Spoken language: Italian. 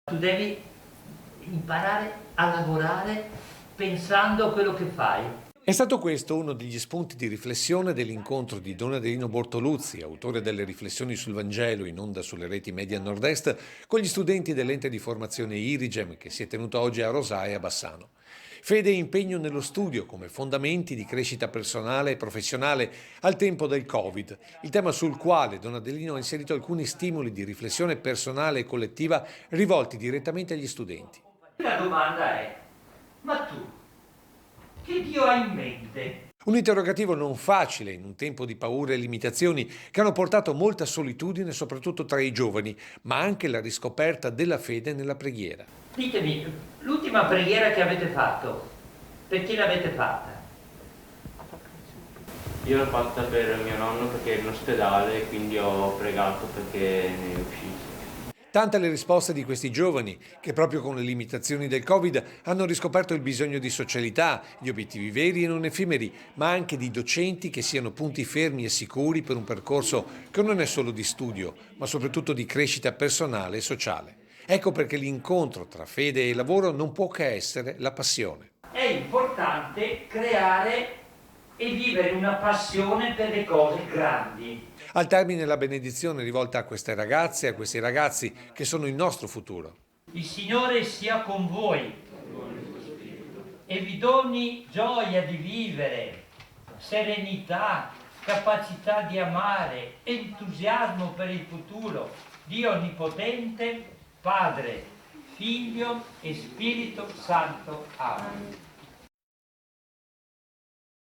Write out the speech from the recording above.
Tu devi imparare a lavorare pensando a quello che fai. È stato questo uno degli spunti di riflessione dell'incontro di Don Adelino Bortoluzzi, autore delle riflessioni sul Vangelo in onda sulle reti Media Nord-Est, con gli studenti dell'ente di formazione Irigem che si è tenuto oggi a Rosà e a Bassano. Fede e impegno nello studio come fondamenti di crescita personale e professionale al tempo del Covid, il tema sul quale Don Adelino ha inserito alcuni stimoli di riflessione personale e collettiva rivolti direttamente agli studenti. La domanda è, ma tu, che Dio hai in mente? Un interrogativo non facile in un tempo di paure e limitazioni che hanno portato molta solitudine soprattutto tra i giovani, ma anche la riscoperta della fede nella preghiera. Ditemi, l'ultima preghiera che avete fatto, per chi l'avete fatta? Io l'ho fatta per mio nonno perché è in ospedale, quindi ho pregato perché ne è uscito. Tante le risposte di questi giovani che proprio con le limitazioni del Covid hanno riscoperto il bisogno di socialità, di obiettivi veri e non effimeri, ma anche di docenti che siano punti fermi e sicuri per un percorso che non è solo di studio, ma soprattutto di crescita personale e sociale. Ecco perché l'incontro tra fede e lavoro non può che essere la passione. È importante creare e vivere una passione per le cose grandi. Al termine la benedizione rivolta a queste ragazze e a questi ragazzi che sono il nostro futuro. Il Signore sia con voi e vi doni gioia di vivere, serenità, capacità di amare, entusiasmo per il futuro. Dio Onnipotente, Padre, Figlio e Spirito Santo. Amen.